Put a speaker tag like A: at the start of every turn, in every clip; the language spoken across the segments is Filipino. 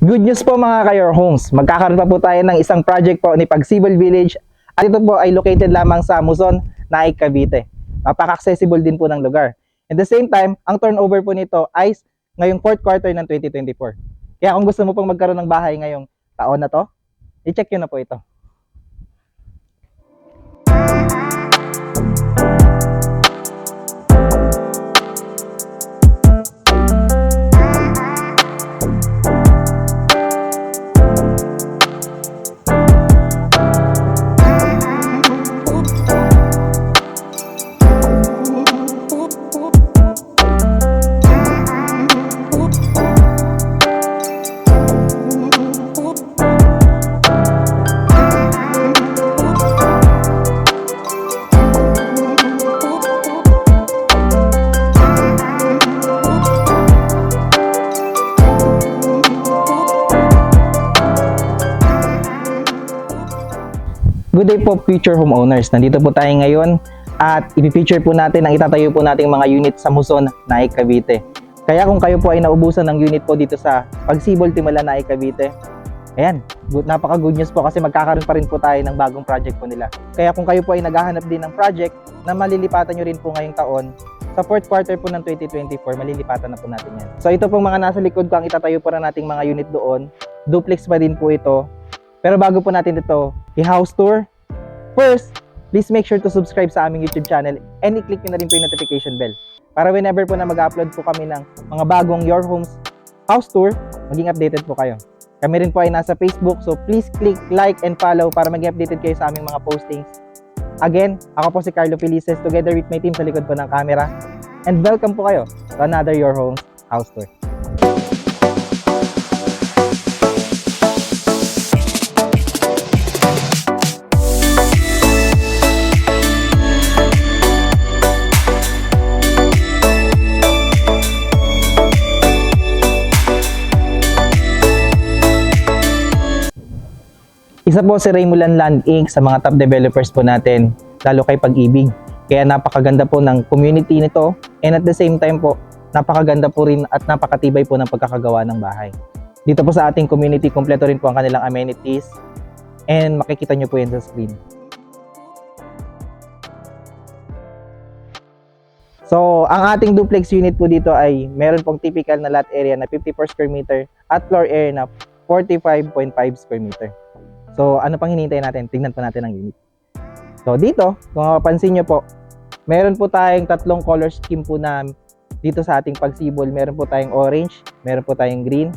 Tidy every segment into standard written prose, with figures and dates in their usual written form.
A: Good news po mga ka-Your Homes. Magkakaroon pa po tayo ng isang project po ni Pagsibol Village at ito po ay located lamang sa Muson, Naik, Cavite. Napaka-accessible din po ng lugar. At the same time, ang turnover po nito ay ngayong fourth quarter ng 2024. Kaya kung gusto mo pong magkaroon ng bahay ngayong taon na to, i-check nyo na po ito. Good day po future homeowners. Nandito po tayo ngayon at i-feature po natin ang itatayo po nating mga unit sa Muson, Naik, Cavite. Kaya kung kayo po ay naubusan ng unit po dito sa Pagsibol, Timala, Naik, Cavite, ayan, napaka good news po kasi magkakaroon pa rin po tayo ng bagong project po nila. Kaya kung kayo po ay naghahanap din ng project na malilipatan nyo rin po ngayong taon, sa fourth quarter po ng 2024, malilipatan na po natin yan. So ito pong mga nasa likod ko ang itatayo po na nating mga unit doon. Duplex pa din po ito. Pero bago po natin ito i-house tour, first, please make sure to subscribe sa aming YouTube channel and i-click nyo na rin po yung notification bell para whenever po na mag-upload po kami ng mga bagong Your Homes house tour, maging updated po kayo. Kami rin po ay nasa Facebook, so please click like and follow para maging updated kayo sa aming mga postings. Again, ako po si Carlo Felices together with my team sa likod po ng camera, and welcome po kayo to another Your Homes house tour. Isa po si Raymulan Land Inc. sa mga top developers po natin, lalo kay Pag-ibig. Kaya napakaganda po ng community nito and at the same time po, napakaganda po rin at napakatibay po ng pagkakagawa ng bahay. Dito po sa ating community, kompleto rin po ang kanilang amenities and makikita nyo po yan sa screen. So, ang ating duplex unit po dito ay meron pong typical na lot area na 54 square meter at floor area na 45.5 square meter. So, ano pang hinihintay natin? Tingnan po natin ang unit. So, dito, kung mapapansin nyo po, meron po tayong tatlong color scheme po na dito sa ating Pagsibol. Meron po tayong orange, meron po tayong green,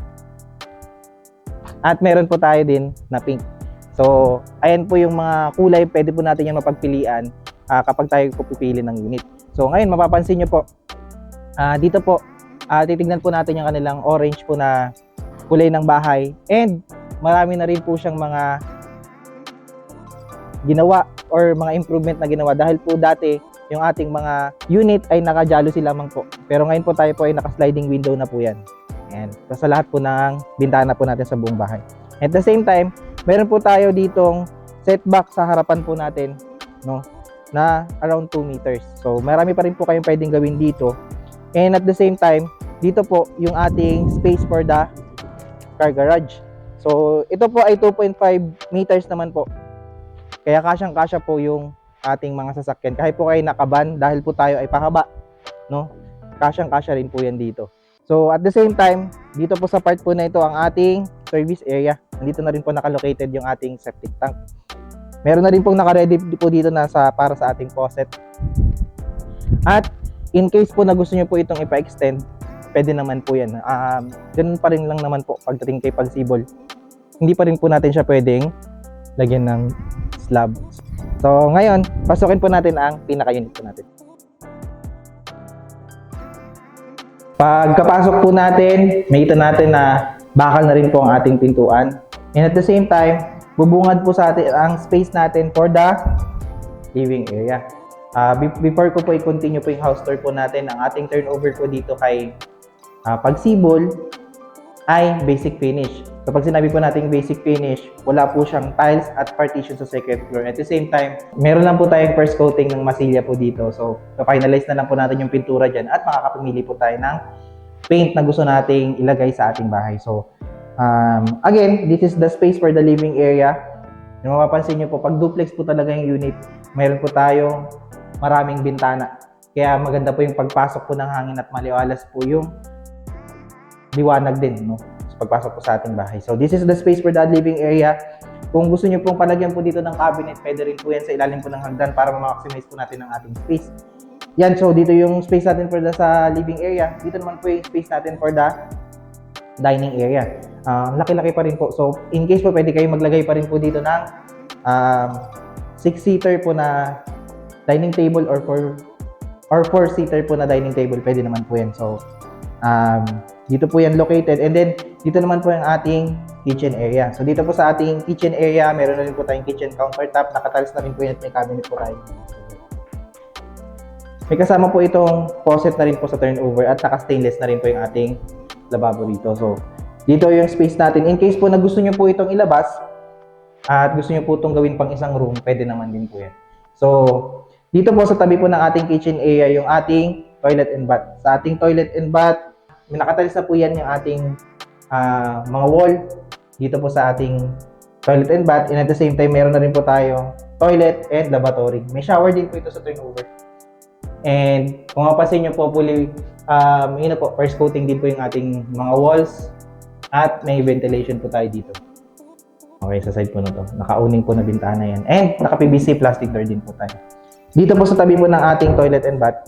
A: at meron po tayo din na pink. So, ayan po yung mga kulay, pwede po natin yung mapagpilian kapag tayo po pipili ng unit. So, ngayon, mapapansin nyo po, dito po, titignan po natin yung kanilang orange po na kulay ng bahay. And, marami na rin po siyang mga ginawa or mga improvement na ginawa dahil po dati yung ating mga unit ay naka-jalousie lamang po. Pero ngayon po tayo po ay naka-sliding window na po yan. Ayan. So, sa lahat po ng bintana po natin sa buong bahay. At the same time, meron po tayo ditong setback sa harapan po natin, no, na around 2 meters. So, marami pa rin po kayong pwedeng gawin dito. And at the same time, dito po yung ating space for the car garage. So, ito po ay 2.5 meters naman po. Kaya kasyang-kasya po yung ating mga sasakyan. Kahit po kayo nakaban, dahil po tayo ay pahaba, no? Kasyang-kasya rin po yan dito. So, at the same time, dito po sa part po na ito ang ating service area. Nandito na rin po nakalocated yung ating septic tank. Meron na rin pong naka-ready po dito na para sa ating faucet. At in case po na gusto nyo po itong ipa-extend, pwede naman po yan. Ganun pa rin lang naman po pagdating kay Pagsibol. Hindi pa rin po natin siya pwedeng lagyan ng slab. So ngayon, pasukin po natin ang pinaka-unit po natin. Pagkapasok po natin, makita natin na bakal na rin po ang ating pintuan. And at the same time, bubungad po sa atin ang space natin for the living area. Before ko po i-continue po yung house tour po natin, ang ating turnover po dito kay Pagsibol ay basic finish. So pag sinabi po nating basic finish, wala po siyang tiles at partition sa second floor. At the same time, meron lang po tayong first coating ng masilya po dito. So finalize na lang po natin yung pintura dyan at makakapamili po tayo ng paint na gusto nating ilagay sa ating bahay. So Again, this is the space for the living area. Yung mapapansin nyo po, pag duplex po talaga yung unit, mayroon po tayong maraming bintana. Kaya maganda po yung pagpasok po ng hangin at maliwalas po yung liwanag din, no? So, pagpasok po sa ating bahay. So this is the space for the living area. Kung gusto nyo pong palagyan po dito ng cabinet, pwede rin po yan sa ilalim po ng hagdan para ma-maximize po natin ang ating space. Yan, so dito yung space natin for the sa living area. Dito naman po yung space natin for the dining area. Laki-laki pa rin po. So, in case po, pwede kayo maglagay pa rin po dito ng 6-seater po na dining table or 4-seater po na dining table. Pwede naman po yan. So, dito po yan located. And then, dito naman po yung ating kitchen area. So, dito po sa ating kitchen area, meron na rin po tayong kitchen countertop. Nakatalis na rin po yan at may cabinet po tayo. May kasama po itong faucet na rin po sa turnover at naka-stainless na rin po yung ating lababo dito. So, dito yung space natin. In case po na gusto nyo po itong ilabas at gusto nyo po itong gawin pang isang room, pwede naman din po yan. So, dito po sa tabi po ng ating kitchen area, yung ating toilet and bath. Sa ating toilet and bath, nakatalis na po yan yung ating mga wall dito po sa ating toilet and bath. And at the same time, meron na rin po tayong toilet and lavatory. May shower din po ito sa turnover. And kung mapapansin nyo po, yun po, first coating din po yung ating mga walls at may ventilation po tayo dito. Okay, sa side po na to. Naka-owning po na bintana yan. And naka-PVC plastic door din po tayo. Dito po sa tabi po ng ating toilet and bath,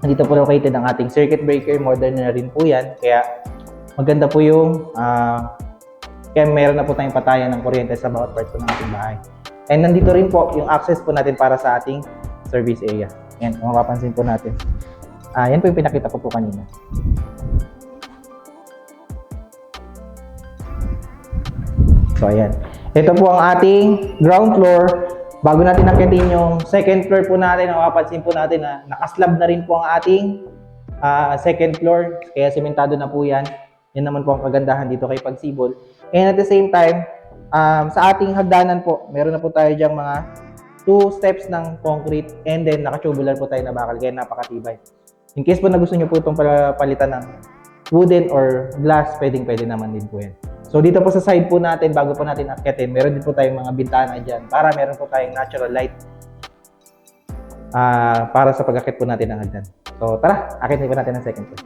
A: dito po located ang ating circuit breaker. Modern na rin po yan. Kaya maganda po yung, kaya meron na po tayong patayan ng kuryente sa bawat part po ng ating bahay. And nandito rin po yung access po natin para sa ating service area. Yan, kung mapapansin po natin. Yan po yung pinakita ko po kanina. So, ayan. Ito po ang ating ground floor. Bago natin nakyatin yung second floor po natin, mapapansin po natin na nakaslab na rin po ang ating second floor. Kaya sementado na po yan. Yan naman po ang kagandahan dito kay Pagsibol. And at the same time, sa ating hagdanan po, meron na po tayo dyang mga 2 steps ng concrete and then naka-tubular po tayo na bakal. Kaya napakatibay. In case po na gusto nyo po itong palitan ng wooden or glass, pwede naman din po yan. So dito po sa side po natin, bago po natin akyatin, meron din po tayong mga bintana dyan para meron po tayong natural light para sa pag-akit po natin ng hagdan. So tara, akitin po natin ang second floor.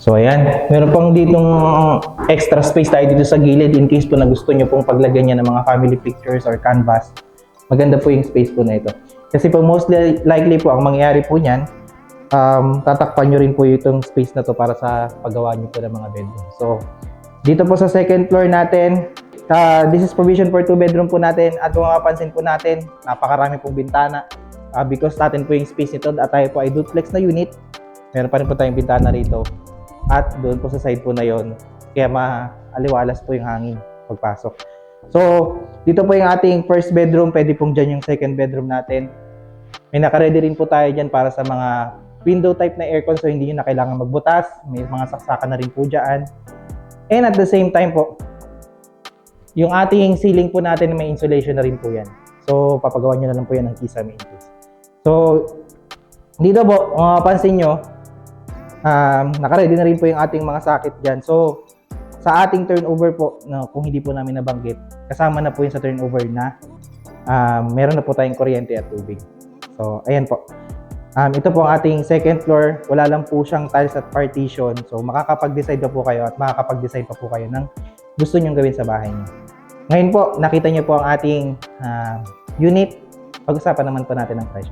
A: So ayan, meron pang ditong extra space tayo dito sa gilid in case po na gusto nyo pong paglagyan niya ng mga family pictures or canvas. Maganda po yung space po na ito. Kasi po most likely po ang mangyayari po niyan, tatakpan nyo rin po itong space na to para sa paggawa nyo po ng mga bedroom. So, dito po sa second floor natin, this is provision for 2 bedroom po natin at kung mapapansin po natin, napakarami pong bintana. Because natin po yung space nito at tayo po ay duplex na unit, meron pa rin po tayong bintana rito. At doon po sa side po na yon, kaya maaliwalas po yung hangin pagpasok. So, dito po yung ating first bedroom, pwede pong dyan yung second bedroom natin. May naka-ready rin po tayo dyan para sa mga window type na aircon, so hindi nyo na kailangan magbutas. May mga saksakan na rin po dyan. And at the same time po, yung ating ceiling po natin may insulation na rin po yan. So, papagawa nyo na lang po yan ng kisame in case. So, dito po, mapapansin nyo, naka-ready na rin po yung ating mga socket dyan. So, sa ating turnover po, kung hindi po namin nabanggit, kasama na po yun sa turnover na meron na po tayong kuryente at tubig. So, ayan po. Ito po ang ating second floor. Wala lang po siyang tiles at partition. So, makakapag-decide pa po kayo at makakapag-decide pa po kayo ng gusto nyong gawin sa bahay niyo. Ngayon po, nakita niyo po ang ating unit. Pag-usapan naman po natin ang presyo.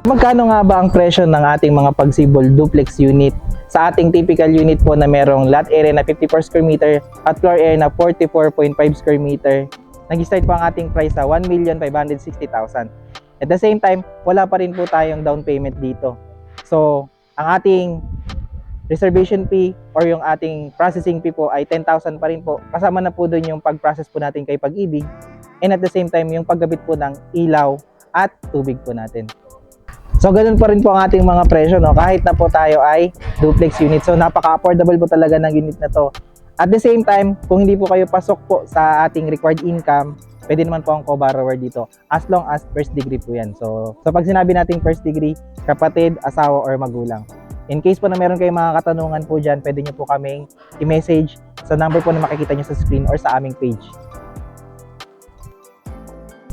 A: Magkano nga ba ang presyo ng ating mga Pagsibol duplex unit sa ating typical unit po na merong lot area na 54 square meter at floor area na 44.5 square meter? Nag-start po ang ating price sa 1,560,000. At the same time, wala pa rin po tayong down payment dito. So, ang ating reservation fee or yung ating processing fee po ay 10,000 pa rin po. Kasama na po doon yung pag-process po natin kay Pag-ibig. And at the same time, yung paggabit po ng ilaw at tubig po natin. So, ganun pa rin po ang ating mga presyo, no? Kahit na po tayo ay duplex unit. So, napaka-affordable po talaga ng unit na to. At the same time, kung hindi po kayo pasok po sa ating required income, pwede naman po ang co-borrower dito as long as first degree po yan. So pag sinabi nating first degree, kapatid, asawa, or magulang. In case po na meron kayong mga katanungan po dyan, pwede nyo po kaming i-message sa number po na makikita nyo sa screen or sa aming page.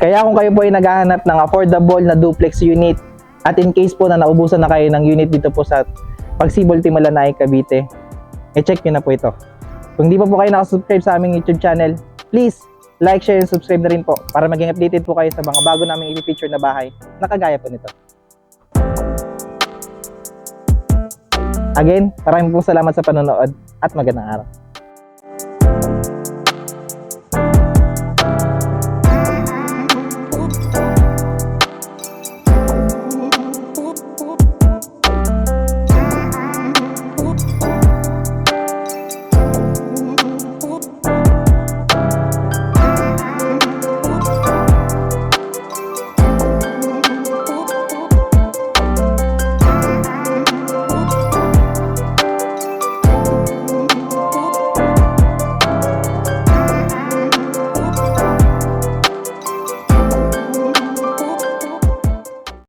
A: Kaya kung kayo po ay naghahanap ng affordable na duplex unit at in case po na naubusan na kayo ng unit dito po sa Pagsibol, Timalanay, Cavite, check nyo na po ito. Kung di pa po kayo nakasubscribe sa aming YouTube channel, please like, share, and subscribe na rin po para maging updated po kayo sa mga bago naming i-feature na bahay na kagaya po nito. Again, maraming pong salamat sa panonood at magandang araw.